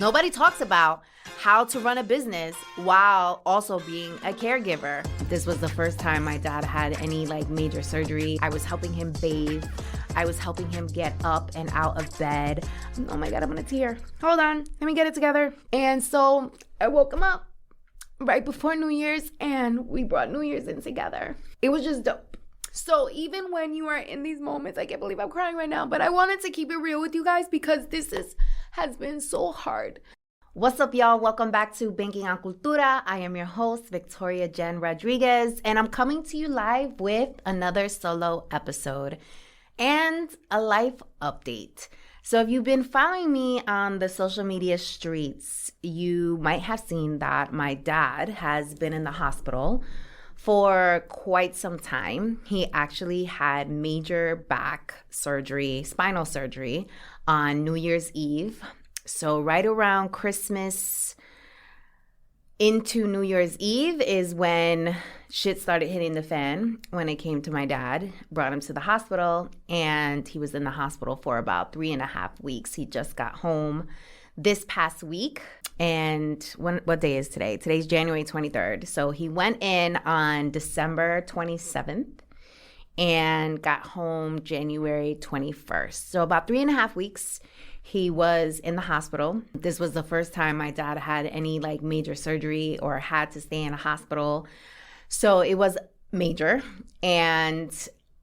Nobody talks about how to run a business while also being a caregiver. This was the first time my dad had any major surgery. I was helping him bathe. I was helping him get up and out of bed. Oh my God, I'm gonna tear. Hold on, let me get it together. And so I woke him up right before New Year's and we brought New Year's in together. It was just dope. So even when you are in these moments, I can't believe I'm crying right now, but I wanted to keep it real with you guys because this has been so hard. What's up, y'all? Welcome back to Banking on Cultura. I am your host, Victoria Jenn Rodriguez, and I'm coming to you live with another solo episode and a life update. So if you've been following me on the social media streets, you might have seen that my dad has been in the hospital for quite some time. He actually had major back surgery, spinal surgery, on New Year's Eve. So right around Christmas into New Year's Eve is when shit started hitting the fan when it came to my dad. Brought him to the hospital, and he was in the hospital for about 3.5 weeks. He just got home this past week. And what day is today? Today's January 23rd. So he went in on December 27th and got home January 21st. So about 3.5 weeks he was in the hospital. This was the first time my dad had any major surgery or had to stay in a hospital. So it was major, and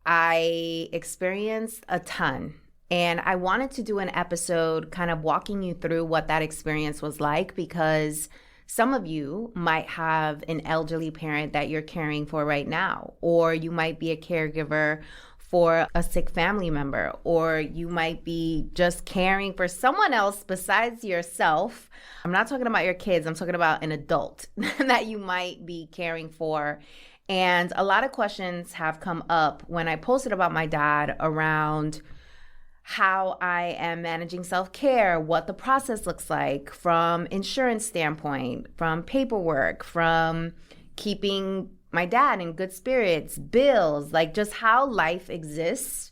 I experienced a ton. And I wanted to do an episode kind of walking you through what that experience was like, because some of you might have an elderly parent that you're caring for right now, or you might be a caregiver for a sick family member, or you might be just caring for someone else besides yourself. I'm not talking about your kids. I'm talking about an adult that you might be caring for. And a lot of questions have come up when I posted about my dad around how I am managing self-care, what the process looks like from insurance standpoint, from paperwork, from keeping my dad in good spirits, bills, just how life exists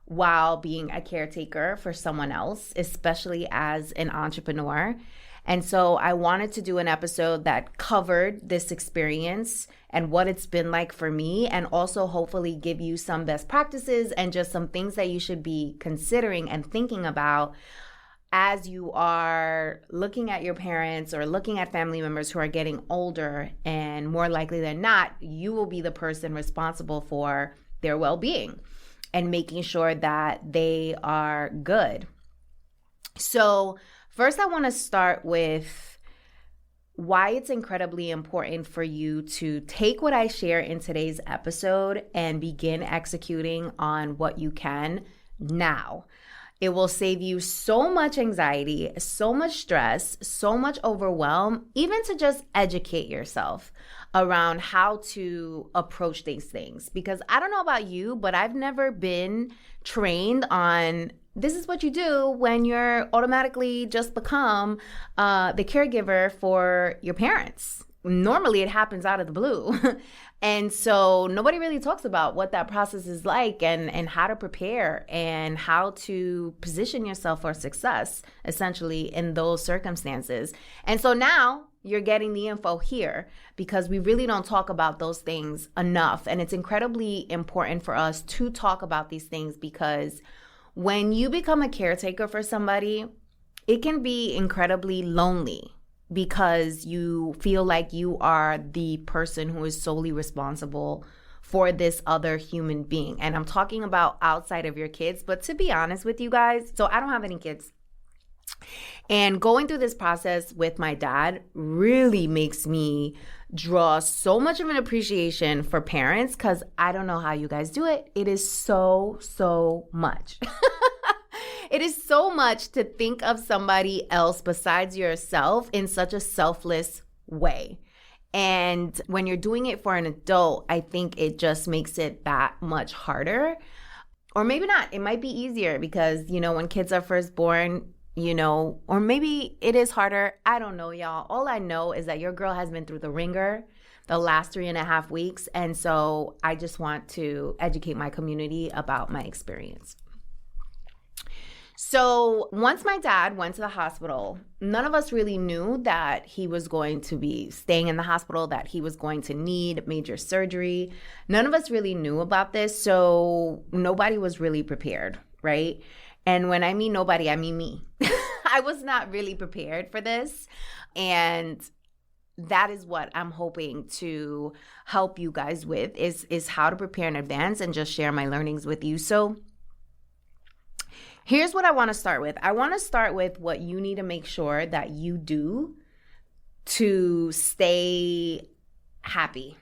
while being a caretaker for someone else, especially as an entrepreneur. And so I wanted to do an episode that covered this experience and what it's been like for me, and also hopefully give you some best practices and just some things that you should be considering and thinking about as you are looking at your parents or looking at family members who are getting older, and more likely than not, you will be the person responsible for their well-being and making sure that they are good. So first, I want to start with why it's incredibly important for you to take what I share in today's episode and begin executing on what you can now. It will save you so much anxiety, so much stress, so much overwhelm, even to just educate yourself around how to approach these things. Because I don't know about you, but I've never been trained on this is what you do when you're automatically just become the caregiver for your parents. Normally it happens out of the blue. And so nobody really talks about what that process is like, and how to prepare and how to position yourself for success, essentially, in those circumstances. And so now you're getting the info here, because we really don't talk about those things enough. And it's incredibly important for us to talk about these things, because when you become a caretaker for somebody, it can be incredibly lonely, because you feel like you are the person who is solely responsible for this other human being. And I'm talking about outside of your kids, but to be honest with you guys, so I don't have any kids. And going through this process with my dad really makes me draw so much of an appreciation for parents, because I don't know how you guys do it. It is so much. It is so much to think of somebody else besides yourself in such a selfless way. And when you're doing it for an adult, I think it just makes it that much harder. Or maybe not. It might be easier because, when kids are first born, or maybe it is harder. I don't know, y'all. All I know is that your girl has been through the ringer the last 3.5 weeks. And so I just want to educate my community about my experience. So once my dad went to the hospital, none of us really knew that he was going to be staying in the hospital, that he was going to need major surgery. None of us really knew about this, so nobody was really prepared, right? And when I mean nobody, I mean me. I was not really prepared for this. And that is what I'm hoping to help you guys with is how to prepare in advance and just share my learnings with you. So here's what I want to start with. I want to start with what you need to make sure that you do to stay happy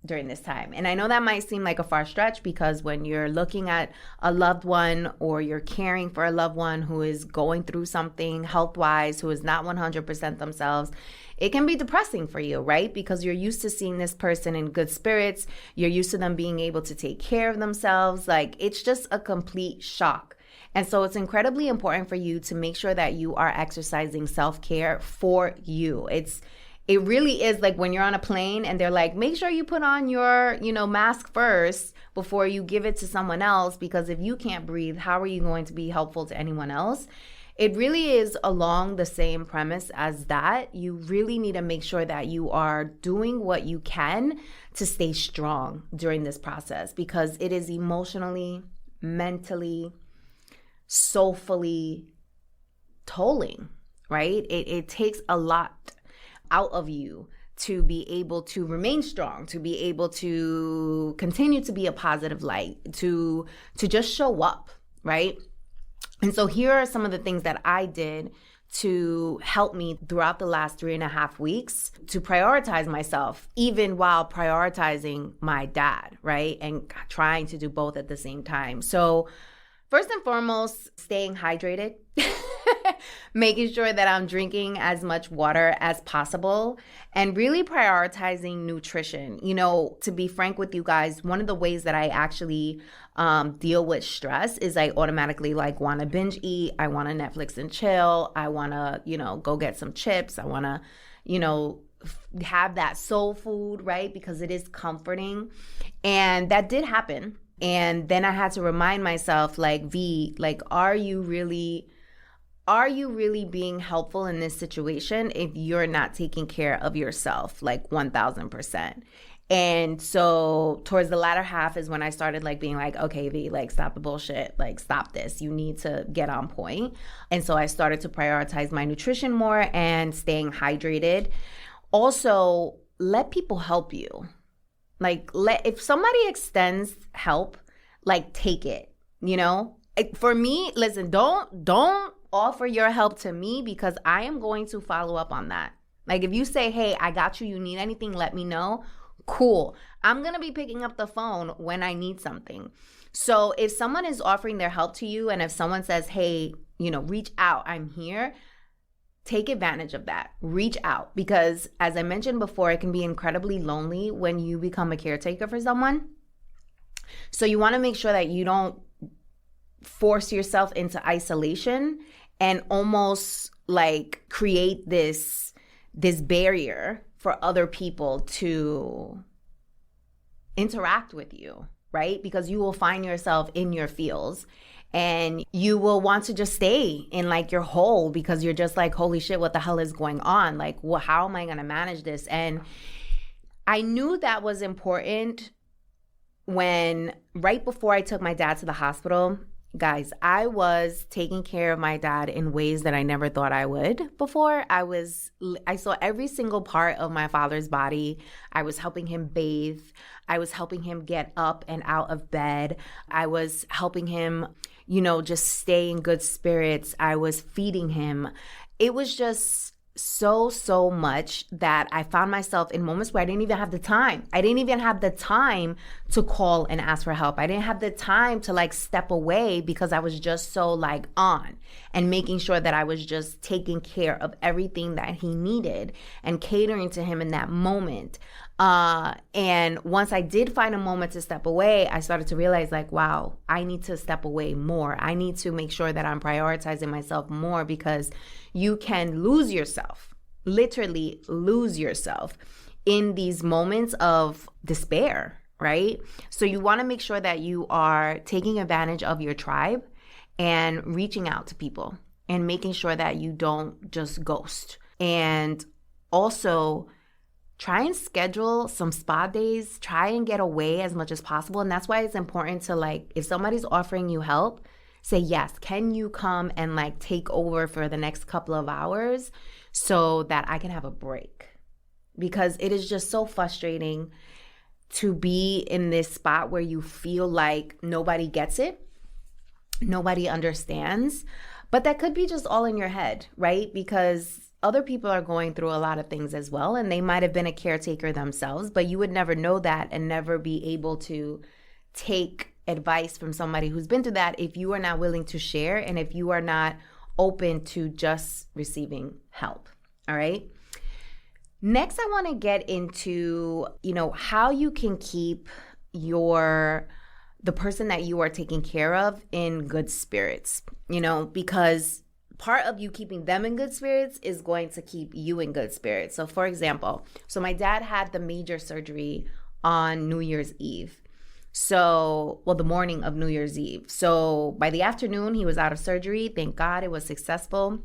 during this time. And I know that might seem like a far stretch because when you're looking at a loved one or you're caring for a loved one who is going through something health-wise, who is not 100% themselves, it can be depressing for you, right? Because you're used to seeing this person in good spirits. You're used to them being able to take care of themselves. Like, it's just a complete shock. And so it's incredibly important for you to make sure that you are exercising self-care for you. It really is like when you're on a plane and they're like, make sure you put on your, mask first before you give it to someone else, because if you can't breathe, how are you going to be helpful to anyone else? It really is along the same premise as that. You really need to make sure that you are doing what you can to stay strong during this process, because it is emotionally, mentally, soulfully tolling, right? It takes a lot out of you to be able to remain strong, to be able to continue to be a positive light, to just show up, right? And so here are some of the things that I did to help me throughout the last 3.5 weeks to prioritize myself, even while prioritizing my dad, right? And trying to do both at the same time. So first and foremost, staying hydrated, making sure that I'm drinking as much water as possible, and really prioritizing nutrition. To be frank with you guys, one of the ways that I actually deal with stress is I automatically want to binge eat. I want to Netflix and chill. I want to, go get some chips. I want to, have that soul food, right? Because it is comforting. And that did happen. And then I had to remind myself, V, are you really being helpful in this situation if you're not taking care of yourself, 1000%? And so towards the latter half is when I started being okay, V, stop the bullshit, stop this. You need to get on point. And so I started to prioritize my nutrition more and staying hydrated. Also, let people help you. If somebody extends help, take it, For me, listen, don't offer your help to me, because I am going to follow up on that. If you say, hey, I got you, you need anything, let me know. Cool. I'm going to be picking up the phone when I need something. So if someone is offering their help to you, and if someone says, hey, reach out, I'm here, take advantage of that. Reach out, because as I mentioned before, it can be incredibly lonely when you become a caretaker for someone. So you want to make sure that you don't force yourself into isolation and almost create this barrier for other people to interact with you, right? Because you will find yourself in your feels. And you will want to just stay in your hole, because you're just holy shit, what the hell is going on? How am I going to manage this? And I knew that was important when right before I took my dad to the hospital. Guys, I was taking care of my dad in ways that I never thought I would before. I saw every single part of my father's body. I was helping him bathe. I was helping him get up and out of bed. I was helping him, just stay in good spirits. I was feeding him. It was just so much that I found myself in moments where I didn't even have the time. I didn't even have the time to call and ask for help. I didn't have the time to step away, because I was just so on and making sure that I was just taking care of everything that he needed and catering to him in that moment. And once I did find a moment to step away, I started to realize wow, I need to step away more. I need to make sure that I'm prioritizing myself more, because you can lose yourself, literally lose yourself in these moments of despair, right? So you want to make sure that you are taking advantage of your tribe and reaching out to people and making sure that you don't just ghost. And also try and schedule some spa days, try and get away as much as possible. And that's why it's important to, like, if somebody's offering you help, say yes. Can you come and like take over for the next couple of hours so that I can have a break? Because it is just so frustrating to be in this spot where you feel like nobody gets it, nobody understands, but that could be just all in your head, right? Because other people are going through a lot of things as well, and they might have been a caretaker themselves, but you would never know that and never be able to take advice from somebody who's been through that if you are not willing to share and if you are not open to just receiving help. All right. Next, I want to get into, how you can keep the person that you are taking care of in good spirits, because part of you keeping them in good spirits is going to keep you in good spirits. So for example, my dad had the major surgery on New Year's Eve. The morning of New Year's Eve. So by the afternoon, he was out of surgery. Thank God it was successful.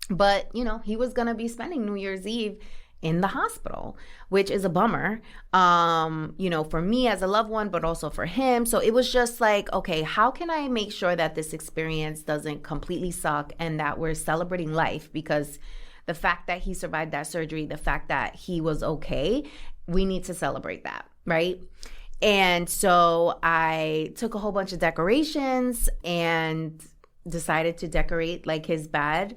But, he was going to be spending New Year's Eve in the hospital, which is a bummer, for me as a loved one, but also for him. So it was just like, okay, how can I make sure that this experience doesn't completely suck and that we're celebrating life? Because the fact that he survived that surgery, the fact that he was okay, we need to celebrate that, right? And so I took a whole bunch of decorations and decided to decorate like his bed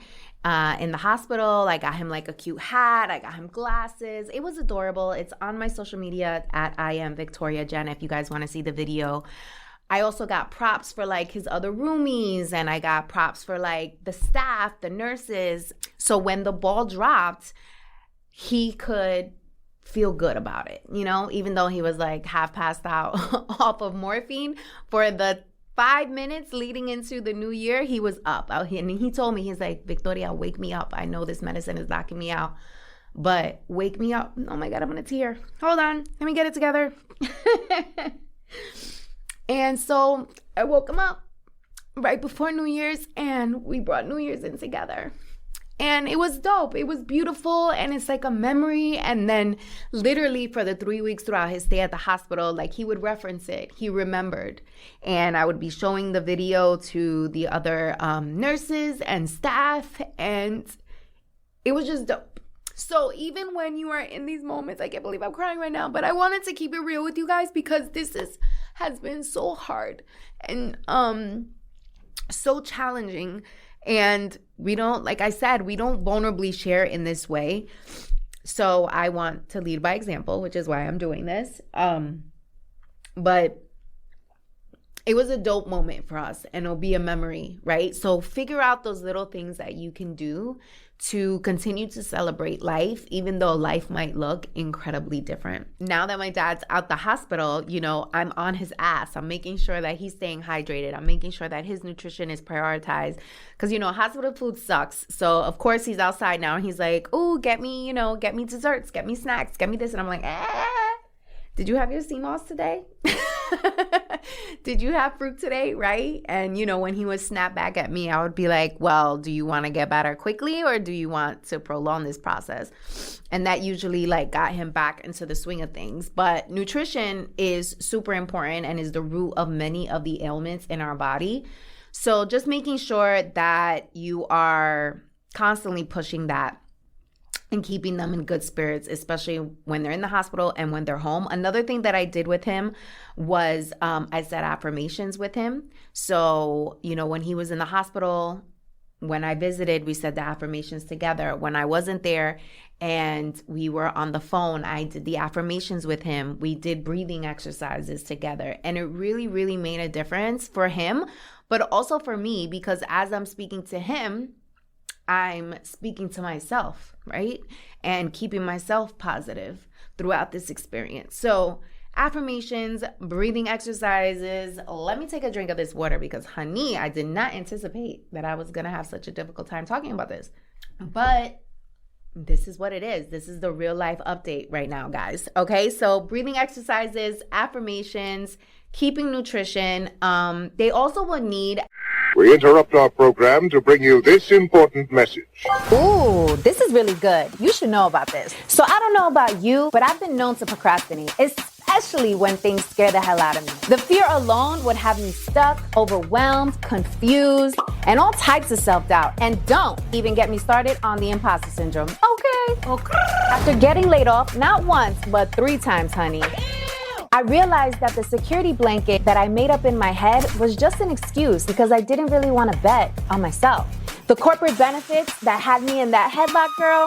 in the hospital. I got him like a cute hat. I got him glasses. It was adorable. It's on my social media at I am Victoria Jenn if you guys want to see the video. I also got props for like his other roomies, and I got props for like the staff, the nurses. So when the ball dropped, he could feel good about it, even though he was like half passed out off of morphine. For the 5 minutes leading into the new year, he was up. And he told me, he's like, Victoria, wake me up. I know this medicine is knocking me out, but wake me up. Oh my God, I'm gonna tear. Hold on, let me get it together. And so I woke him up right before New Year's, and we brought New Year's in together. And it was dope. It was beautiful. And it's like a memory. And then literally for the 3 weeks throughout his stay at the hospital, like he would reference it. He remembered. And I would be showing the video to the other nurses and staff. And it was just dope. So even when you are in these moments, I can't believe I'm crying right now, but I wanted to keep it real with you guys because this has been so hard and so challenging. And we don't, like I said, we don't vulnerably share in this way. So I want to lead by example, which is why I'm doing this. But it was a dope moment for us, and it'll be a memory, right? So figure out those little things that you can do to continue to celebrate life, even though life might look incredibly different. Now that my dad's out the hospital, I'm on his ass. I'm making sure that he's staying hydrated. I'm making sure that his nutrition is prioritized because, hospital food sucks. So of course he's outside now and he's like, oh, get me desserts, get me snacks, get me this. And I'm like, did you have your sea moss today? Did you have fruit today, right? And, when he would snap back at me, I would be like, well, do you want to get better quickly or do you want to prolong this process? And that usually got him back into the swing of things. But nutrition is super important and is the root of many of the ailments in our body. So just making sure that you are constantly pushing that and keeping them in good spirits, especially when they're in the hospital and when they're home. Another thing that I did with him was I said affirmations with him. So, when he was in the hospital, when I visited, we said the affirmations together. When I wasn't there and we were on the phone, I did the affirmations with him. We did breathing exercises together. And it really, really made a difference for him, but also for me, because as I'm speaking to him, I'm speaking to myself, right? And keeping myself positive throughout this experience. So affirmations, breathing exercises. Let me take a drink of this water because, honey, I did not anticipate that I was going to have such a difficult time talking about this. But this is what it is. This is the real life update right now, guys. Okay, so breathing exercises, affirmations, keeping nutrition. They also will need We interrupt our program to bring you this important message. Ooh, this is really good. You should know about this. So I don't know about you, but I've been known to procrastinate, especially when things scare the hell out of me. The fear alone would have me stuck, overwhelmed, confused, and all types of self-doubt. And don't even get me started on the imposter syndrome. Okay. After getting laid off, not once, but 3 times, honey, I realized that the security blanket that I made up in my head was just an excuse because I didn't really want to bet on myself. The corporate benefits that had me in that headlock, girl,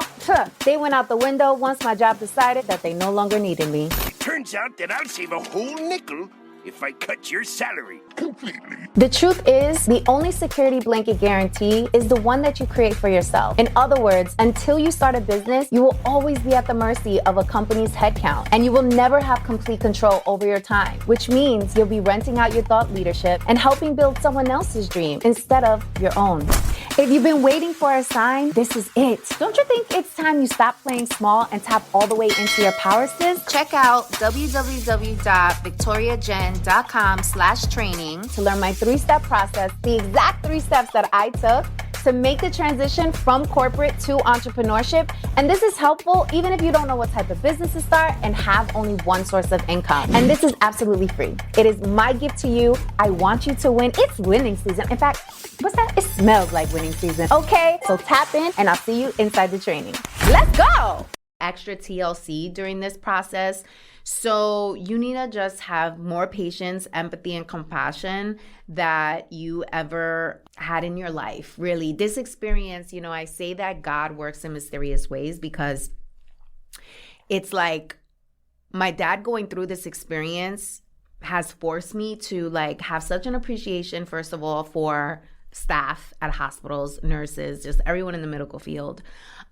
they went out the window once my job decided that they no longer needed me. Turns out that I'll save a whole nickel if I cut your salary completely. The truth is, the only security blanket guarantee is the one that you create for yourself. In other words, until you start a business, you will always be at the mercy of a company's headcount, and you will never have complete control over your time, which means you'll be renting out your thought leadership and helping build someone else's dream instead of your own. If you've been waiting for a sign, this is it. Don't you think it's time you stop playing small and tap all the way into your power, sis? Check out www.victoriajen.com/training to learn my 3-step process, the exact 3 steps that I took to make the transition from corporate to entrepreneurship. And this is helpful even if you don't know what type of business to start and have only one source of income. And this is absolutely free. It is my gift to you. I want you to win. It's winning season. In fact, what's that? It smells like winning season. Okay, so tap in and I'll see you inside the training. Let's go! Extra TLC during this process. So you need to just have more patience, empathy, and compassion that you ever had in your life. Really, this experience, I say that God works in mysterious ways because it's like my dad going through this experience has forced me to have such an appreciation, first of all, for staff at hospitals, nurses, just everyone in the medical field,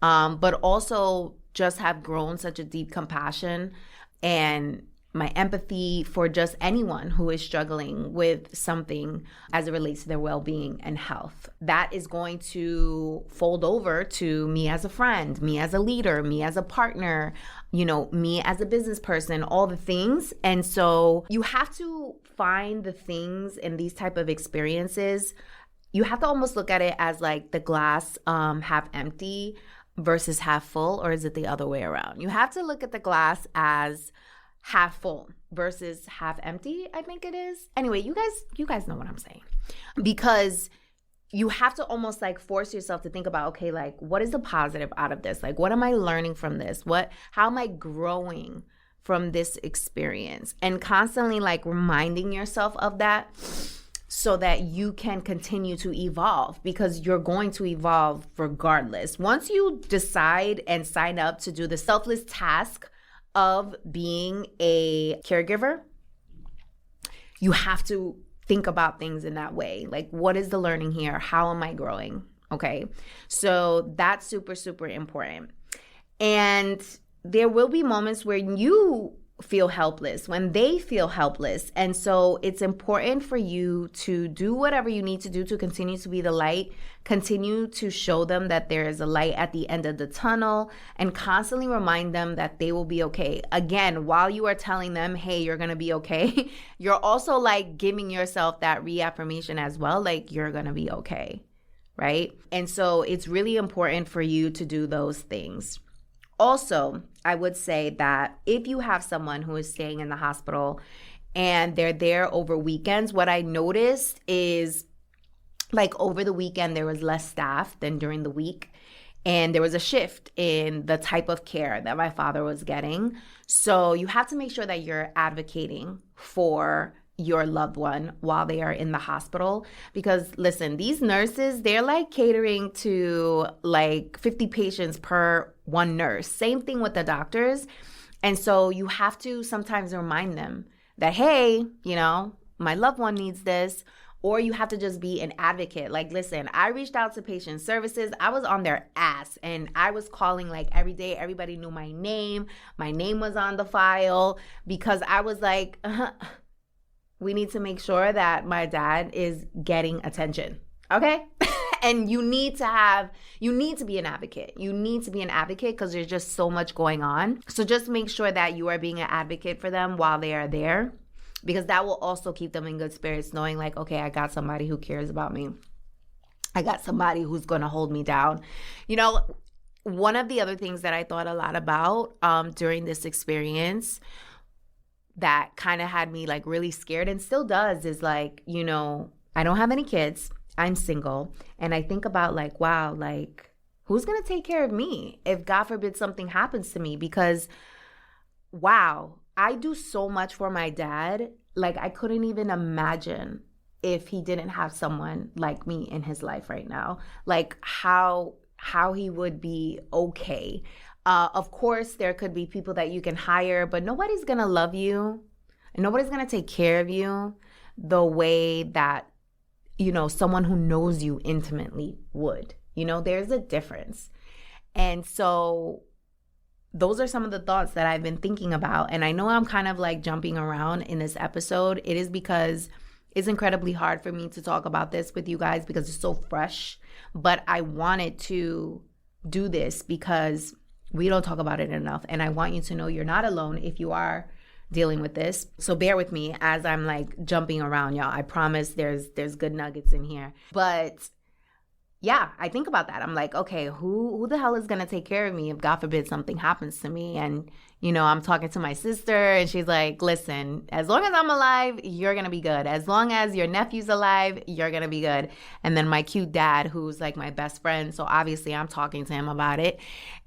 but also just have grown such a deep compassion and my empathy for just anyone who is struggling with something as it relates to their well-being and health. That is going to fold over to me as a friend, me as a leader, me as a partner, me as a business person, all the things. And so you have to find the things in these type of experiences. You have to almost look at it as the glass half empty versus half full, or is it the other way around? You have to look at the glass as half full versus half empty, I think it is. Anyway, you guys know what I'm saying. Because you have to almost force yourself to think about, okay, what is the positive out of this? What am I learning from this? How am I growing from this experience? And constantly reminding yourself of that, so that you can continue to evolve, because you're going to evolve regardless. Once you decide and sign up to do the selfless task of being a caregiver, you have to think about things in that way. What is the learning here? How am I growing? Okay. So that's super, super important. And there will be moments where you feel helpless, when they feel helpless. And so it's important for you to do whatever you need to do to continue to be the light, continue to show them that there is a light at the end of the tunnel, and constantly remind them that they will be okay. Again, while you are telling them, hey, you're going to be okay, you're also giving yourself that reaffirmation as well, you're going to be okay, right? And so it's really important for you to do those things. Also, I would say that if you have someone who is staying in the hospital and they're there over weekends, what I noticed is over the weekend, there was less staff than during the week. And there was a shift in the type of care that my father was getting. So you have to make sure that you're advocating for your loved one while they are in the hospital. Because listen, these nurses, they're catering to 50 patients per one nurse. Same thing with the doctors. And so you have to sometimes remind them that, hey, my loved one needs this. Or you have to just be an advocate. Listen, I reached out to patient services. I was on their ass and I was calling every day. Everybody knew my name. My name was on the file because I was we need to make sure that my dad is getting attention. Okay? And you need to be an advocate. You need to be an advocate because there's just so much going on. So just make sure that you are being an advocate for them while they are there, because that will also keep them in good spirits, knowing okay, I got somebody who cares about me. I got somebody who's going to hold me down. You know, one of the other things that I thought a lot about during this experience that kind of had me like really scared and still does is like, you know, I don't have any kids. I'm single. And I think about like, wow, like who's going to take care of me if God forbid something happens to me? Because wow, I do so much for my dad. Like I couldn't even imagine if he didn't have someone like me in his life right now, like how he would be okay. Of course, there could be people that you can hire, but nobody's going to love you and nobody's going to take care of you the way that, you know, someone who knows you intimately would. You know, there's a difference. And so those are some of the thoughts that I've been thinking about. And I know I'm kind of like jumping around in this episode. It is because it's incredibly hard for me to talk about this with you guys because it's so fresh. But I wanted to do this because we don't talk about it enough. And I want you to know you're not alone if you are dealing with this. So bear with me as I'm like jumping around, y'all. I promise there's good nuggets in here. But yeah, I think about that. I'm like, okay, who the hell is going to take care of me if God forbid something happens to me? And, you know, I'm talking to my sister and she's like, listen, as long as I'm alive, you're going to be good. As long as your nephew's alive, you're going to be good. And then my cute dad, who's like my best friend. So obviously I'm talking to him about it.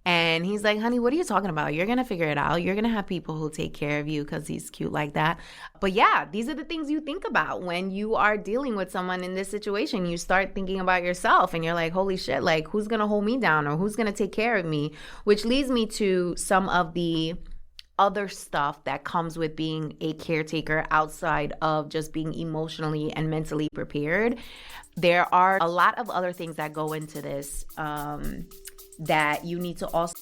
And he's like, honey, what are you talking about? You're going to figure it out. You're going to have people who take care of you because he's cute like that. But yeah, these are the things you think about when you are dealing with someone in this situation. You start thinking about yourself and you're like, holy shit, like who's going to hold me down or who's going to take care of me? Which leads me to some of the other stuff that comes with being a caretaker outside of just being emotionally and mentally prepared. There are a lot of other things that go into this that you need to also.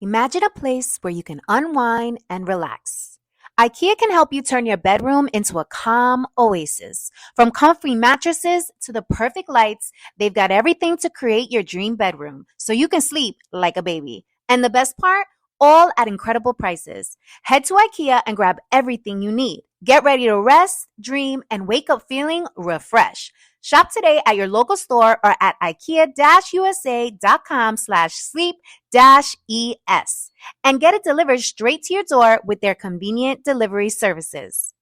Imagine a place where you can unwind and relax. IKEA can help you turn your bedroom into a calm oasis. From comfy mattresses to the perfect lights, they've got everything to create your dream bedroom so you can sleep like a baby. And the best part? All at incredible prices. Head to IKEA and grab everything you need. Get ready to rest, dream, and wake up feeling refreshed. Shop today at your local store or at ikea-usa.com/sleep-es and get it delivered straight to your door with their convenient delivery services.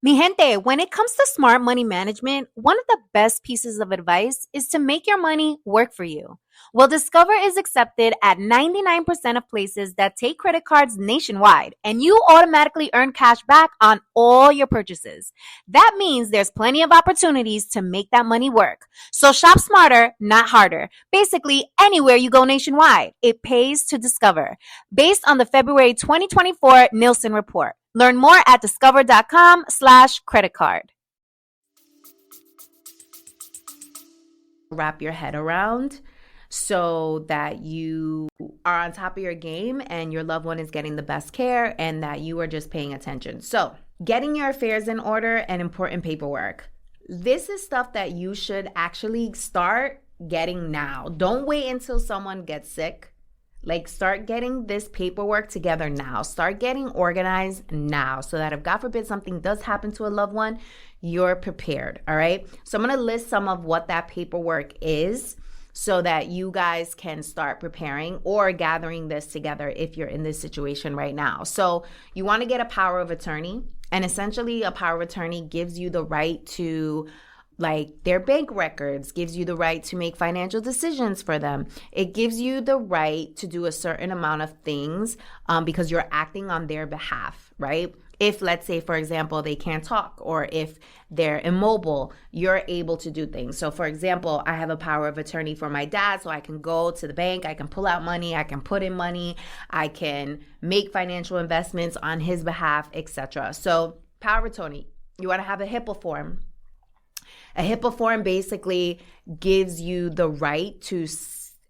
Mi gente, when it comes to smart money management, one of the best pieces of advice is to make your money work for you. Well, Discover is accepted at 99% of places that take credit cards nationwide, and you automatically earn cash back on all your purchases. That means there's plenty of opportunities to make that money work. So shop smarter, not harder. Basically, anywhere you go nationwide, it pays to Discover. Based on the February 2024 Nielsen report. Learn more at discover.com/credit card. Wrap your head around so that you are on top of your game and your loved one is getting the best care and that you are just paying attention. So, getting your affairs in order and important paperwork. This is stuff that you should actually start getting now. Don't wait until someone gets sick. Like, start getting this paperwork together now. Start getting organized now so that if God forbid something does happen to a loved one, you're prepared, all right? So I'm going to list some of what that paperwork is so that you guys can start preparing or gathering this together if you're in this situation right now. So you want to get a power of attorney, and essentially a power of attorney gives you the right to, like, their bank records, gives you the right to make financial decisions for them. It gives you the right to do a certain amount of things because you're acting on their behalf, right? If, let's say, for example, they can't talk or if they're immobile, you're able to do things. So, for example, I have a power of attorney for my dad, so I can go to the bank, I can pull out money, I can put in money, I can make financial investments on his behalf, etc. So, power of attorney, you want to have a HIPAA form. A HIPAA form basically gives you the right to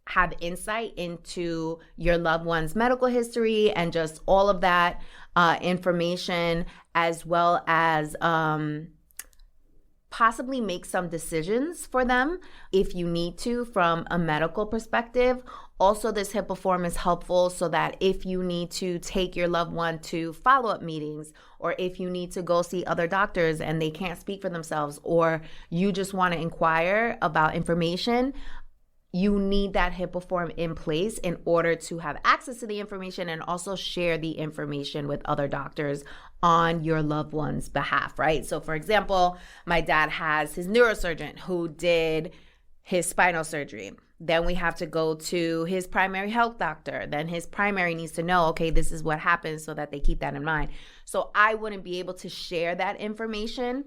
have insight into your loved one's medical history and just all of that information, as well as possibly make some decisions for them if you need to from a medical perspective. Also, this HIPAA form is helpful so that if you need to take your loved one to follow-up meetings, or if you need to go see other doctors and they can't speak for themselves, or you just want to inquire about information, you need that HIPAA form in place in order to have access to the information and also share the information with other doctors on your loved one's behalf, right? So for example, my dad has his neurosurgeon who did his spinal surgery. Then we have to go to his primary health doctor. Then his primary needs to know, okay, this is what happens, so that they keep that in mind. So I wouldn't be able to share that information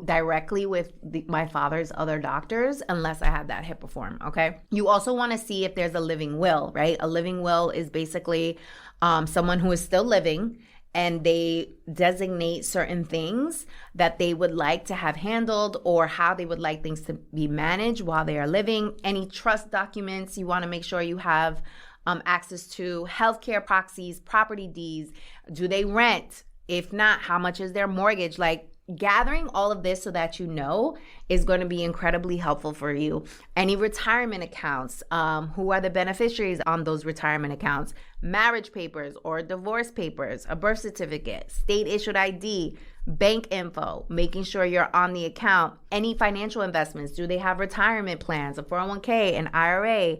directly with my father's other doctors unless I had that HIPAA form, okay? You also want to see if there's a living will, right? A living will is basically someone who is still living, and they designate certain things that they would like to have handled or how they would like things to be managed while they are living. Any trust documents you want to make sure you have access to, healthcare proxies, property deeds. Do they rent? If not, how much is their mortgage? Like, gathering all of this so that you know is going to be incredibly helpful for you. Any retirement accounts, who are the beneficiaries on those retirement accounts, marriage papers or divorce papers, a birth certificate, state issued ID, bank info, making sure you're on the account, any financial investments. Do they have retirement plans, a 401k, an IRA,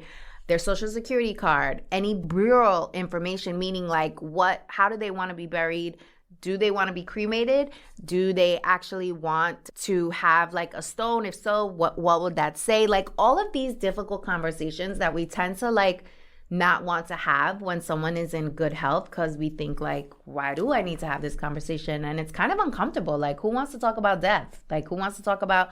their social security card, any burial information, meaning like how do they want to be buried? Do they want to be cremated? Do they actually want to have like a stone? If so, what would that say? Like, all of these difficult conversations that we tend to like not want to have when someone is in good health, because we think like, why do I need to have this conversation? And it's kind of uncomfortable. Like, who wants to talk about death? Like, who wants to talk about,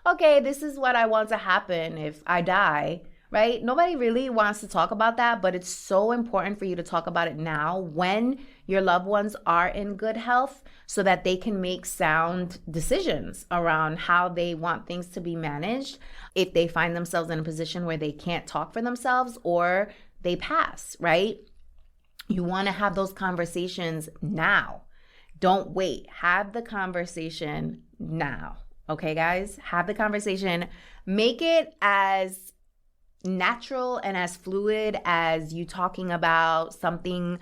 okay, this is what I want to happen if I die, right? Nobody really wants to talk about that, but it's so important for you to talk about it now when your loved ones are in good health, so that they can make sound decisions around how they want things to be managed if they find themselves in a position where they can't talk for themselves or they pass, right? You want to have those conversations now. Don't wait. Have the conversation now. Okay, guys? Have the conversation. Make it as natural and as fluid as you talking about something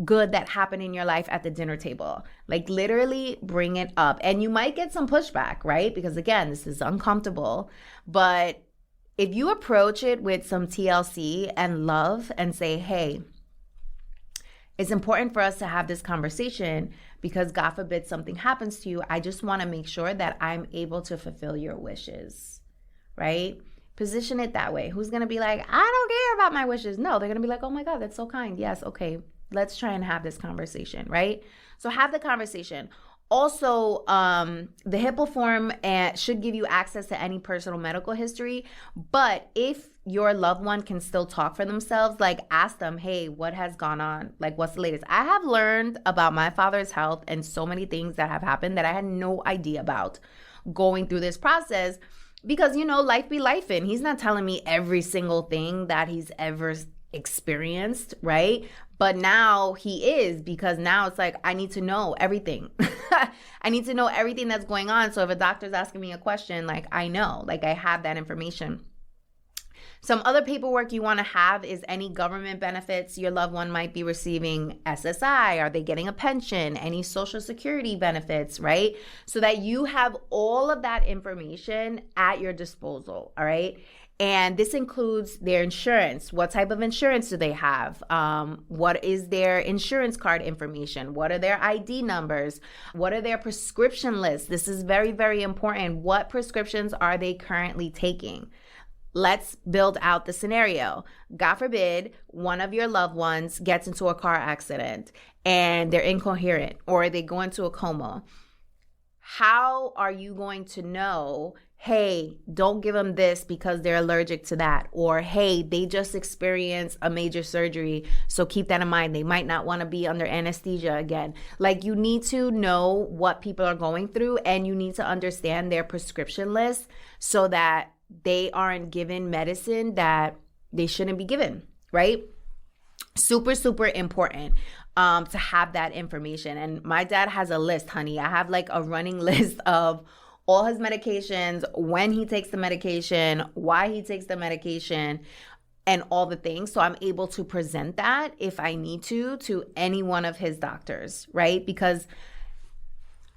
good that happened in your life at the dinner table. Like, literally bring it up. And you might get some pushback, right? Because again, this is uncomfortable. But if you approach it with some TLC and love and say, hey, it's important for us to have this conversation because God forbid something happens to you. I just want to make sure that I'm able to fulfill your wishes, right? Position it that way. Who's going to be like, I don't care about my wishes? No, they're going to be like, oh my God, that's so kind. Yes, okay, let's try and have this conversation, right? So have the conversation. Also, the HIPAA form should give you access to any personal medical history. But if your loved one can still talk for themselves, like, ask them, hey, what has gone on? Like, what's the latest? I have learned about my father's health and so many things that have happened that I had no idea about going through this process. Because, you know, life be lifing. He's not telling me every single thing that he's ever experienced, right? But now he is, because now it's like, I need to know everything. I need to know everything that's going on. So if a doctor's asking me a question, like, I know, like, I have that information. Some other paperwork you want to have is any government benefits your loved one might be receiving. SSI, are they getting a pension? Any social security benefits, right? So that you have all of that information at your disposal, all right? And this includes their insurance. What type of insurance do they have? What is their insurance card information? What are their ID numbers? What are their prescription lists? This is very, very important. What prescriptions are they currently taking? Let's build out the scenario. God forbid one of your loved ones gets into a car accident and they're incoherent or they go into a coma. How are you going to know, hey, don't give them this because they're allergic to that? Or, hey, they just experienced a major surgery, so keep that in mind. They might not want to be under anesthesia again. Like, you need to know what people are going through, and you need to understand their prescription list so that they aren't given medicine that they shouldn't be given, right? Super, super important to have that information. And my dad has a list, honey. I have like a running list of all his medications, when he takes the medication, why he takes the medication, and all the things. So I'm able to present that if I need to any one of his doctors, right? Because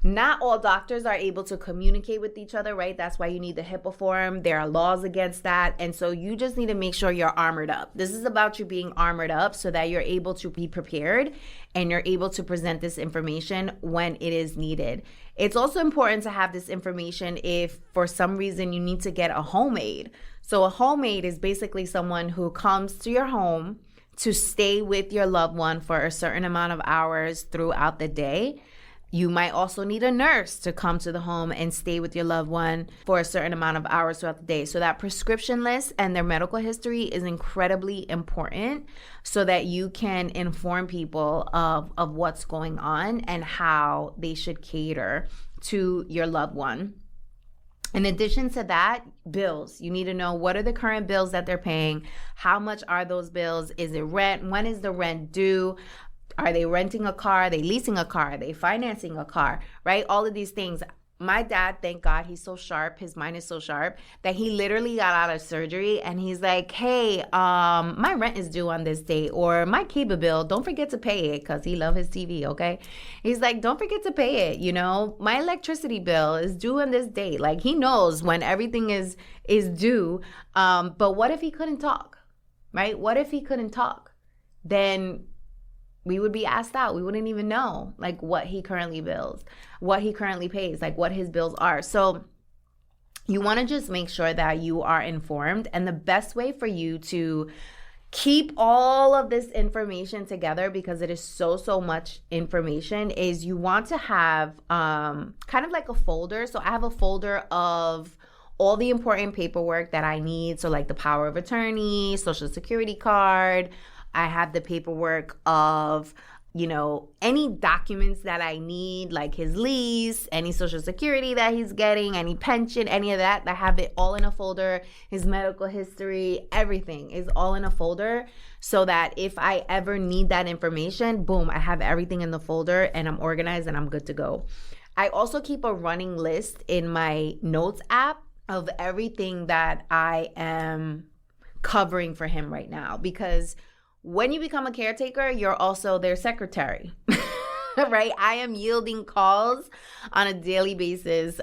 not all doctors are able to communicate with each other, right? That's why you need the HIPAA form. There are laws against that. And so you just need to make sure you're armored up. This is about you being armored up so that you're able to be prepared and you're able to present this information when it is needed. It's also important to have this information if for some reason you need to get a home aide. So a home aide is basically someone who comes to your home to stay with your loved one for a certain amount of hours throughout the day. You might also need a nurse to come to the home and stay with your loved one for a certain amount of hours throughout the day. So that prescription list and their medical history is incredibly important so that you can inform people of what's going on and how they should cater to your loved one. In addition to that, bills. You need to know what are the current bills that they're paying, how much are those bills, is it rent, when is the rent due, are they renting a car? Are they leasing a car? Are they financing a car? Right? All of these things. My dad, thank God, he's so sharp. His mind is so sharp that he literally got out of surgery and he's like, hey, my rent is due on this date, or my cable bill, don't forget to pay it, because he loves his TV, okay? He's like, don't forget to pay it, my electricity bill is due on this date. Like, he knows when everything is due. But what if he couldn't talk, right? What if he couldn't talk? Then we would be asked out. We wouldn't even know like what he currently bills, what he currently pays, like what his bills are. So you want to just make sure that you are informed. And the best way for you to keep all of this information together, because it is so much information, is you want to have kind of like a folder. So I have a folder of all the important paperwork that I need. So like the power of attorney, social security card. I have the paperwork of, any documents that I need, like his lease, any social security that he's getting, any pension, any of that. I have it all in a folder. His medical history, everything is all in a folder so that if I ever need that information, boom, I have everything in the folder and I'm organized and I'm good to go. I also keep a running list in my notes app of everything that I am covering for him right now, because when you become a caretaker, you're also their secretary, right? I am yielding calls on a daily basis,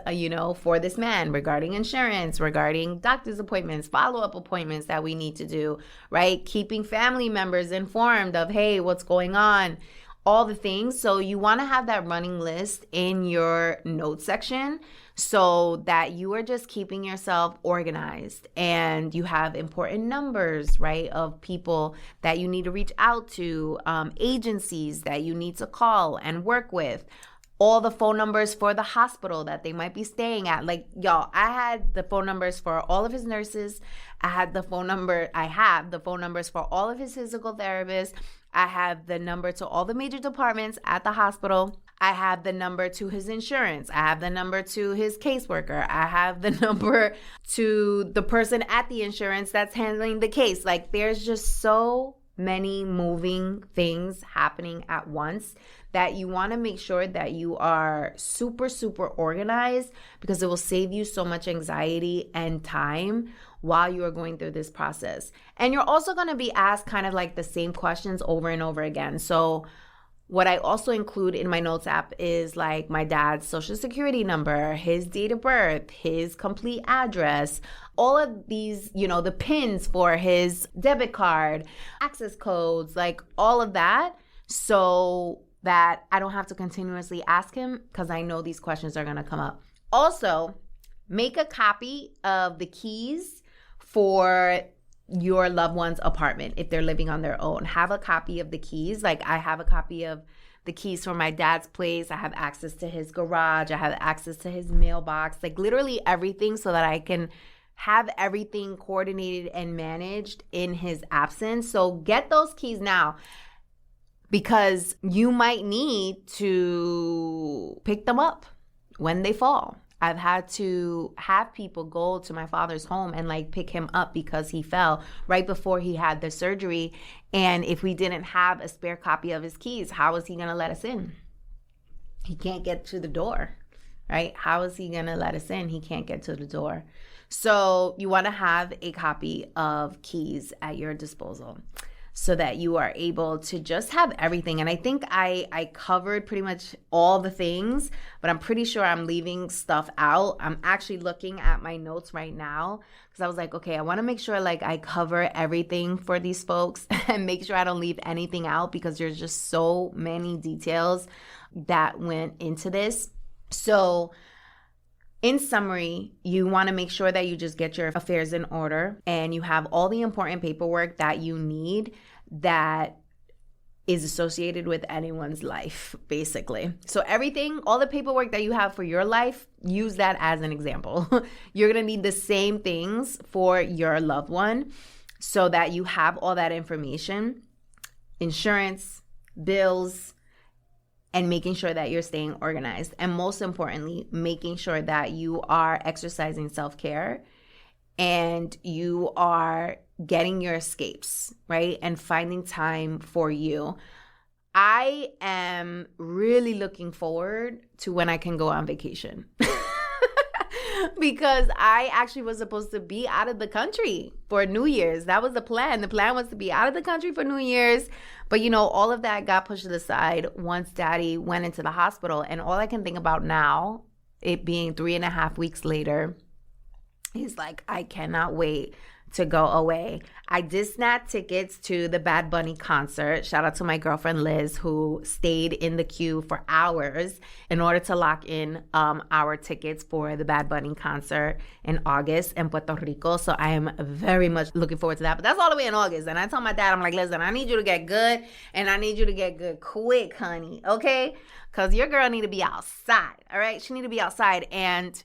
for this man regarding insurance, regarding doctor's appointments, follow-up appointments that we need to do, right? Keeping family members informed of, hey, what's going on, all the things. So you want to have that running list in your notes section so that you are just keeping yourself organized and you have important numbers, right, of people that you need to reach out to, agencies that you need to call and work with, all the phone numbers for the hospital that they might be staying at. Like, y'all, I had the phone numbers for all of his nurses. I have the phone numbers for all of his physical therapists. I have the number to all the major departments at the hospital. I have the number to his insurance. I have the number to his caseworker. I have the number to the person at the insurance that's handling the case. Like, there's just so many moving things happening at once that you want to make sure that you are super organized, because it will save you so much anxiety and time while you are going through this process. And you're also going to be asked kind of like the same questions over and over again. So what I also include in my notes app is like my dad's social security number, his date of birth, his complete address, all of these, the pins for his debit card, access codes, like all of that, so that I don't have to continuously ask him, because I know these questions are going to come up. Also, make a copy of the keys for your loved one's apartment if they're living on their own. Have a copy of the keys. Like, I have a copy of the keys for my dad's place. I have access to his garage. I have access to his mailbox, like literally everything, so that I can have everything coordinated and managed in his absence. So get those keys now, because you might need to pick them up when they fall. I've had to have people go to my father's home and like pick him up because he fell right before he had the surgery. And if we didn't have a spare copy of his keys, how is he going to let us in? He can't get to the door, right? How is he going to let us in? He can't get to the door. So you want to have a copy of keys at your disposal so that you are able to just have everything. And I think I covered pretty much all the things, but I'm pretty sure I'm leaving stuff out. I'm actually looking at my notes right now because I was like, okay, I want to make sure like I cover everything for these folks and make sure I don't leave anything out because there's just so many details that went into this. So in summary, you want to make sure that you just get your affairs in order and you have all the important paperwork that you need that is associated with anyone's life, basically. So everything, all the paperwork that you have for your life, use that as an example. You're going to need the same things for your loved one so that you have all that information, insurance, bills, and making sure that you're staying organized. And most importantly, making sure that you are exercising self-care and you are getting your escapes, right? And finding time for you. I am really looking forward to when I can go on vacation. Because I actually was supposed to be out of the country for New Year's. That was the plan. The plan was to be out of the country for New Year's. But, you know, all of that got pushed to the side once Daddy went into the hospital. And all I can think about now, it being 3.5 weeks later, is like, I cannot wait to go away. I did snap tickets to the Bad Bunny concert. Shout out to my girlfriend Liz, who stayed in the queue for hours in order to lock in our tickets for the Bad Bunny concert in August in Puerto Rico. So I am very much looking forward to that. But that's all the way in August. And I told my dad, I'm like, listen, I need you to get good and I need you to get good quick, honey. Okay? Because your girl need to be outside. All right? She need to be outside. And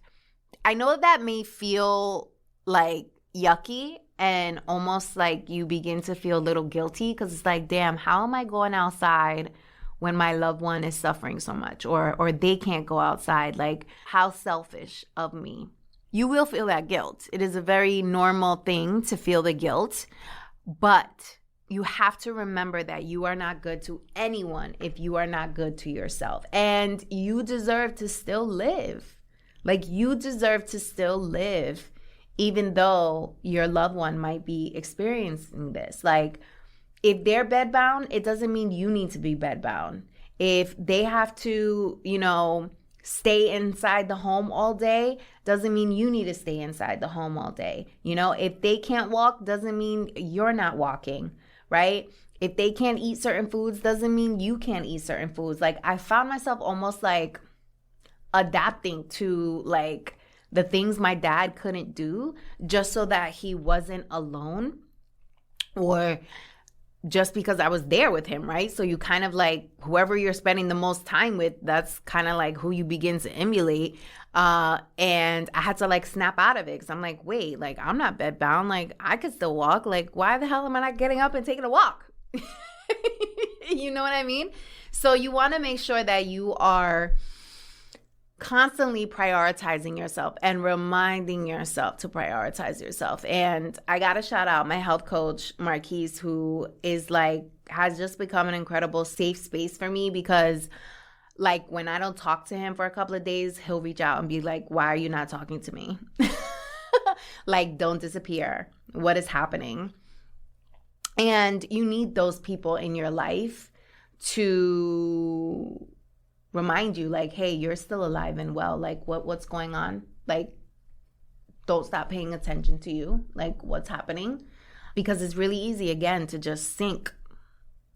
I know that may feel like yucky and almost like you begin to feel a little guilty because it's like, damn, how am I going outside when my loved one is suffering so much or they can't go outside? Like, how selfish of me. You will feel that guilt. It is a very normal thing to feel the guilt, but you have to remember that you are not good to anyone if you are not good to yourself. And you deserve to still live. Like, you deserve to still live even though your loved one might be experiencing this. Like, if they're bedbound, it doesn't mean you need to be bedbound. If they have to, you know, stay inside the home all day, doesn't mean you need to stay inside the home all day. You know, if they can't walk, doesn't mean you're not walking, right? If they can't eat certain foods, doesn't mean you can't eat certain foods. Like, I found myself almost like adapting to like the things my dad couldn't do just so that he wasn't alone or just because I was there with him, right? So you kind of like, whoever you're spending the most time with, that's kind of like who you begin to emulate. And I had to like snap out of it because I'm like, wait, like I'm not bedbound. Like I could still walk. Like why the hell am I not getting up and taking a walk? You know what I mean? So you want to make sure that you are constantly prioritizing yourself and reminding yourself to prioritize yourself. And I got to shout out my health coach, Marquise, who is like, has just become an incredible safe space for me because like when I don't talk to him for a couple of days, he'll reach out and be like, why are you not talking to me? Like, don't disappear. What is happening? And you need those people in your life to remind you like, hey, you're still alive and well. Like what's going on? Like, don't stop paying attention to you. Like what's happening? Because it's really easy again to just sink.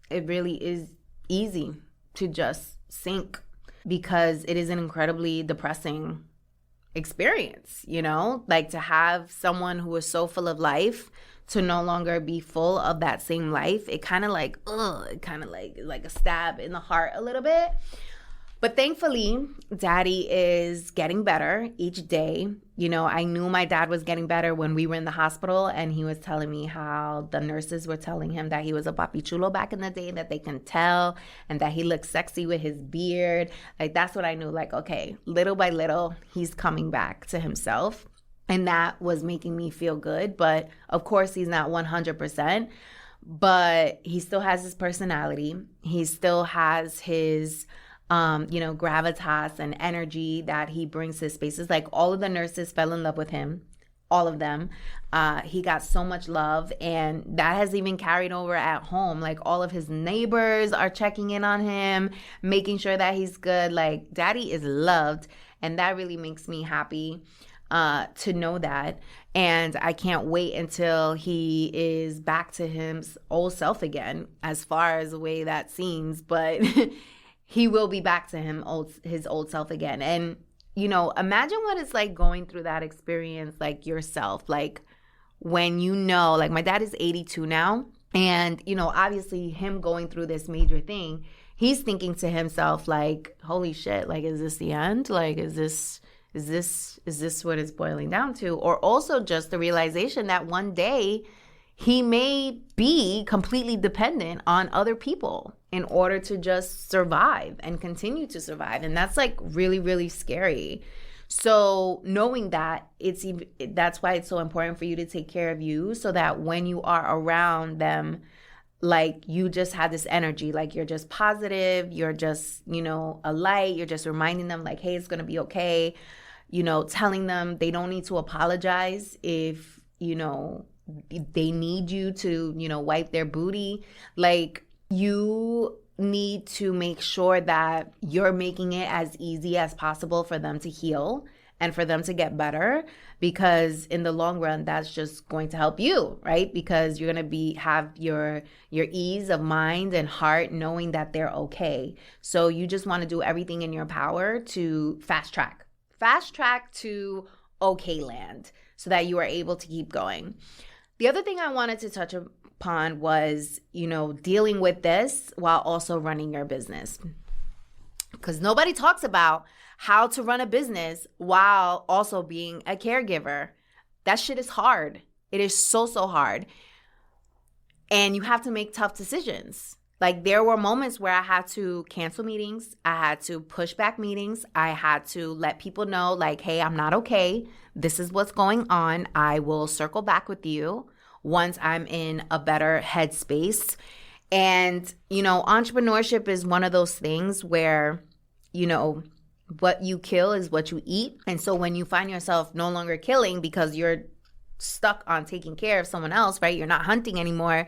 It really is easy to just sink because it is an incredibly depressing experience, you know, like to have someone who is so full of life to no longer be full of that same life. It kind of like, it kind of like a stab in the heart a little bit. But thankfully, Daddy is getting better each day. You know, I knew my dad was getting better when we were in the hospital, and he was telling me how the nurses were telling him that he was a papi chulo back in the day, that they can tell, and that he looked sexy with his beard. Like, that's what I knew. Like, okay, little by little, he's coming back to himself. And that was making me feel good. But of course, he's not 100%. But he still has his personality. He still has his gravitas and energy that he brings to spaces. Like all of the nurses fell in love with him, all of them. He got so much love, and that has even carried over at home. Like all of his neighbors are checking in on him, making sure that he's good. Like daddy is loved, and that really makes me happy to know that. And I can't wait until he is back to his old self again, as far as the way that seems, but he will be back to his old self again. And imagine what it's like going through that experience, like yourself, like when like my dad is 82 now, and obviously him going through this major thing, he's thinking to himself like, holy shit, like, is this the end? Like, is this what it's boiling down to? Or also just the realization that one day he may be completely dependent on other people in order to just survive and continue to survive. And that's like really, really scary. So knowing that, that's why it's so important for you to take care of you, so that when you are around them, like you just have this energy, like you're just positive, you're just, a light, you're just reminding them like, hey, it's going to be okay. Telling them they don't need to apologize if, they need you to, wipe their booty. Like you need to make sure that you're making it as easy as possible for them to heal and for them to get better, because in the long run, that's just going to help you, right? Because you're going to have your ease of mind and heart knowing that they're okay. So you just want to do everything in your power to fast track to okay land, so that you are able to keep going. The other thing I wanted to touch upon was, dealing with this while also running your business. Because nobody talks about how to run a business while also being a caregiver. That shit is hard. It is so, so hard. And you have to make tough decisions. Like there were moments where I had to cancel meetings. I had to push back meetings. I had to let people know like, hey, I'm not okay. This is what's going on. I will circle back with you once I'm in a better headspace. And, entrepreneurship is one of those things where, what you kill is what you eat. And so when you find yourself no longer killing because you're stuck on taking care of someone else, right? You're not hunting anymore.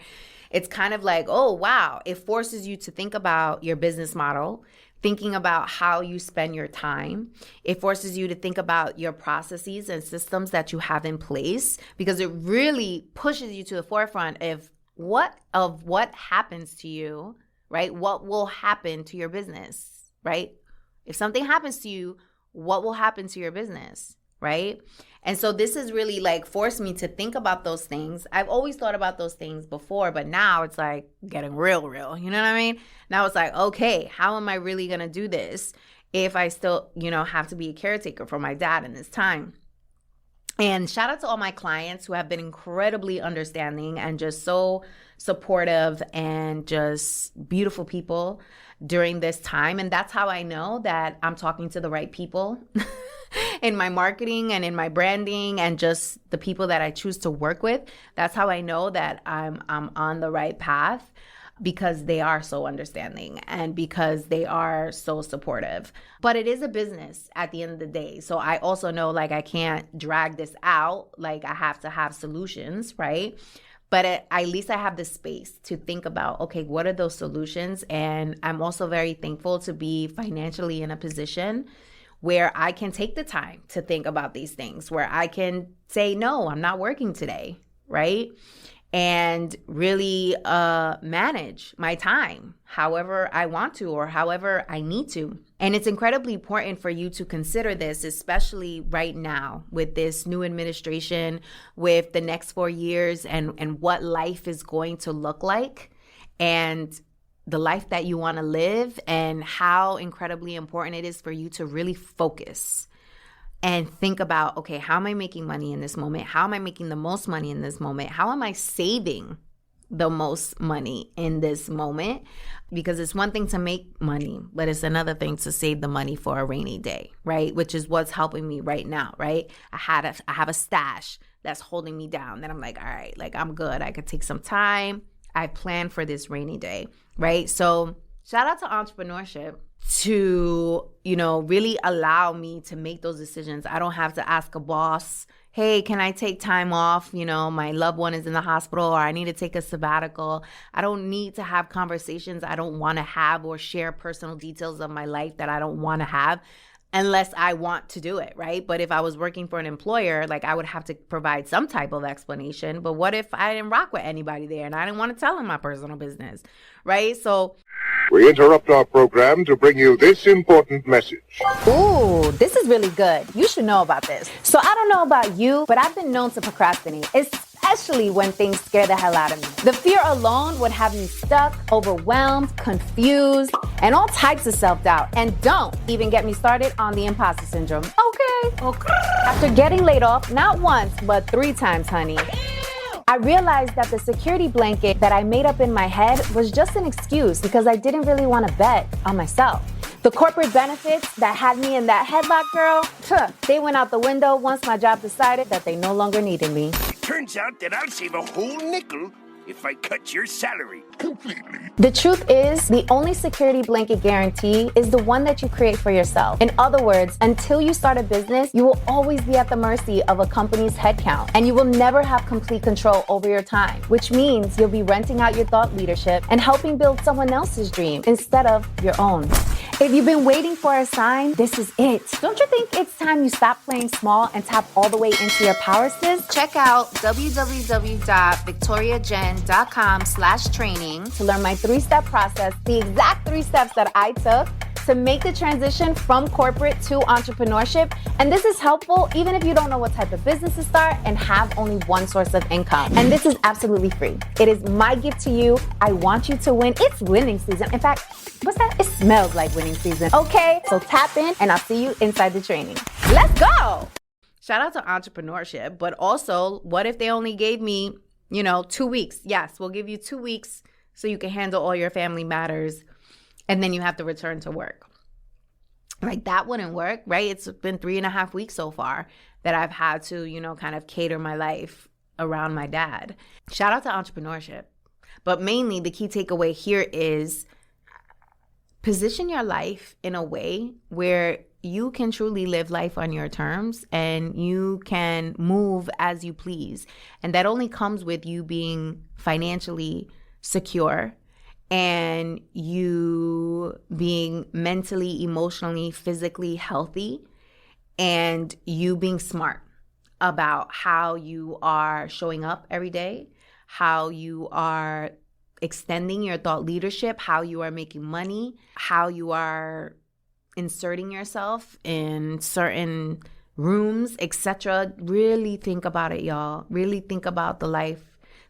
It's kind of like, oh, wow. It forces you to think about your business model, thinking about how you spend your time. It forces you to think about your processes and systems that you have in place, because it really pushes you to the forefront of what happens to you, right? What will happen to your business, right? If something happens to you, what will happen to your business, right? And so this has really like forced me to think about those things. I've always thought about those things before, but now it's like getting real. You know what I mean? Now it's like, okay, how am I really going to do this if I still, have to be a caretaker for my dad in this time? And shout out to all my clients who have been incredibly understanding and just so supportive and just beautiful people during this time. And that's how I know that I'm talking to the right people in my marketing and in my branding and just the people that I choose to work with. That's how I know that I'm on the right path, because they are so understanding and because they are so supportive. But it is a business at the end of the day. So I also know like I can't drag this out. Like I have to have solutions, right? But at least I have the space to think about, okay, what are those solutions? And I'm also very thankful to be financially in a position where I can take the time to think about these things, where I can say, no, I'm not working today, right? And really manage my time however I want to or however I need to. And it's incredibly important for you to consider this, especially right now with this new administration, with the next 4 years and what life is going to look like, and the life that you want to live, and how incredibly important it is for you to really focus and think about, okay, how am I making money in this moment? How am I making the most money in this moment? How am I saving the most money in this moment? Because it's one thing to make money, but it's another thing to save the money for a rainy day, right? Which is what's helping me right now, right? I have a stash that's holding me down that I'm like, all right, like I'm good. I could take some time. I planned for this rainy day, right? So Shout out to entrepreneurship to, really allow me to make those decisions. I don't have to ask a boss, hey, can I take time off? My loved one is in the hospital, or I need to take a sabbatical. I don't need to have conversations I don't want to have or share personal details of my life that I don't want to have unless I want to do it, right? But if I was working for an employer, I would have to provide some type of explanation. But what if I didn't rock with anybody there and I didn't want to tell them my personal business, right? So We interrupt our program to bring you this important message. Ooh, this is really good. You should know about this. So I don't know about you, but I've been known to procrastinate, especially when things scare the hell out of me. The fear alone would have me stuck, overwhelmed, confused, and all types of self-doubt. And don't even get me started on the imposter syndrome. Okay. After getting laid off, not once, but 3 times, honey, I realized that the security blanket that I made up in my head was just an excuse because I didn't really want to bet on myself. The corporate benefits that had me in that headlock, girl, they went out the window once my job decided that they no longer needed me. Turns out that I'll save a whole nickel if I cut your salary completely. The truth is, the only security blanket guarantee is the one that you create for yourself. In other words, until you start a business, you will always be at the mercy of a company's headcount, and you will never have complete control over your time, which means you'll be renting out your thought leadership and helping build someone else's dream instead of your own. If you've been waiting for a sign, this is it. Don't you think it's time you stop playing small and tap all the way into your power, sis? check out www.victoriajen.com/training To learn my 3-step process, the exact 3 steps that I took to make the transition from corporate to entrepreneurship. And this is helpful even if you don't know what type of business to start and have only one source of income. And this is absolutely free. It is my gift to you. I want you to win. It's winning season. In fact, what's that? It smells like winning season. Okay, so tap in and I'll see you inside the training. Let's go. Shout out to entrepreneurship, but also, what if they only gave me, 2 weeks? Yes, we'll give you 2 weeks so you can handle all your family matters, and then you have to return to work. That wouldn't work, right? It's been 3.5 weeks so far that I've had to, kind of cater my life around my dad. Shout out to entrepreneurship. But mainly the key takeaway here is position your life in a way where you can truly live life on your terms and you can move as you please. And that only comes with you being financially secure and you being mentally, emotionally, physically healthy, and you being smart about how you are showing up every day, how you are extending your thought leadership, how you are making money, how you are inserting yourself in certain rooms, etc. Really think about it, y'all. Really think about the life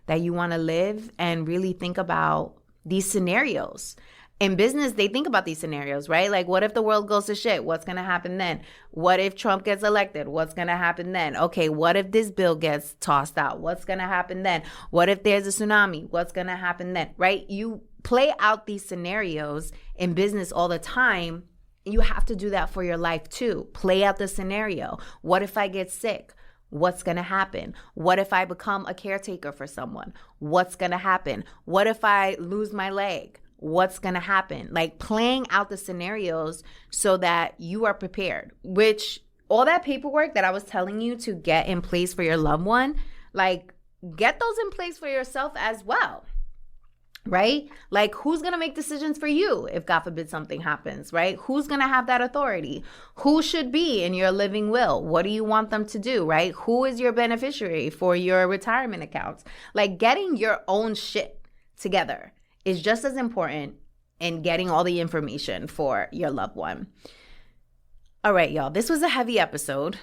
that you want to live and really think about these scenarios. In business, they think about these scenarios, right? What if the world goes to shit? What's going to happen then? What if Trump gets elected? What's going to happen then? Okay, what if this bill gets tossed out? What's going to happen then? What if there's a tsunami? What's going to happen then, right? You play out these scenarios in business all the time. You have to do that for your life too. Play out the scenario. What if I get sick? What's going to happen? What if I become a caretaker for someone? What's going to happen? What if I lose my leg? What's going to happen? Playing out the scenarios so that you are prepared, which all that paperwork that I was telling you to get in place for your loved one, get those in place for yourself as well. Right? Who's going to make decisions for you if, God forbid, something happens, right? Who's going to have that authority? Who should be in your living will? What do you want them to do, right? Who is your beneficiary for your retirement accounts? Getting your own shit together is just as important in getting all the information for your loved one. All right, y'all, this was a heavy episode,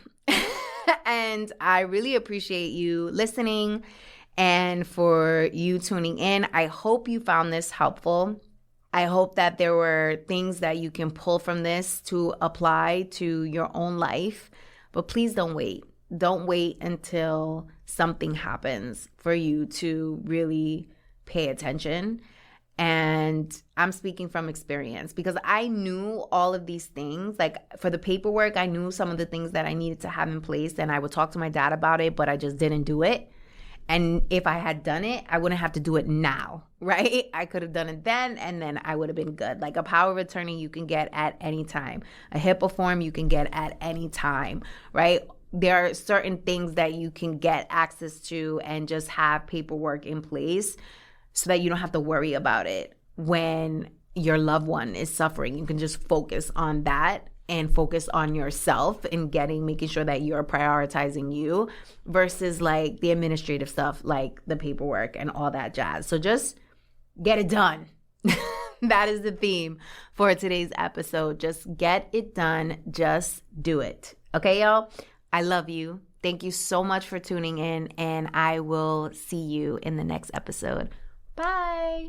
and I really appreciate you listening and for you tuning in. I hope you found this helpful. I hope that there were things that you can pull from this to apply to your own life. But please don't wait. Don't wait until something happens for you to really pay attention. And I'm speaking from experience because I knew all of these things. For the paperwork, I knew some of the things that I needed to have in place, and I would talk to my dad about it, but I just didn't do it. And if I had done it, I wouldn't have to do it now, right? I could have done it then, and then I would have been good. Like a power of attorney you can get at any time. A HIPAA form you can get at any time, right? There are certain things that you can get access to and just have paperwork in place so that you don't have to worry about it when your loved one is suffering. You can just focus on that and focus on yourself and making sure that you're prioritizing you versus like the administrative stuff, like the paperwork and all that jazz. So just get it done. That is the theme for today's episode. Just get it done. Just do it. Okay, y'all? I love you. Thank you so much for tuning in, and I will see you in the next episode. Bye.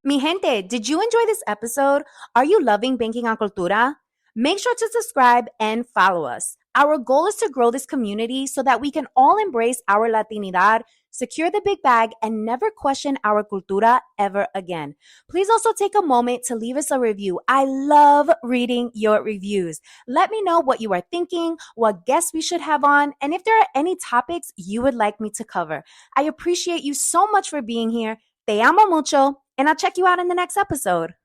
Mi gente, did you enjoy this episode? Are you loving Banking on Cultura? Make sure to subscribe and follow us. Our goal is to grow this community so that we can all embrace our Latinidad, secure the big bag, and never question our cultura ever again. Please also take a moment to leave us a review. I love reading your reviews. Let me know what you are thinking, what guests we should have on, and if there are any topics you would like me to cover. I appreciate you so much for being here. Te amo mucho, and I'll check you out in the next episode.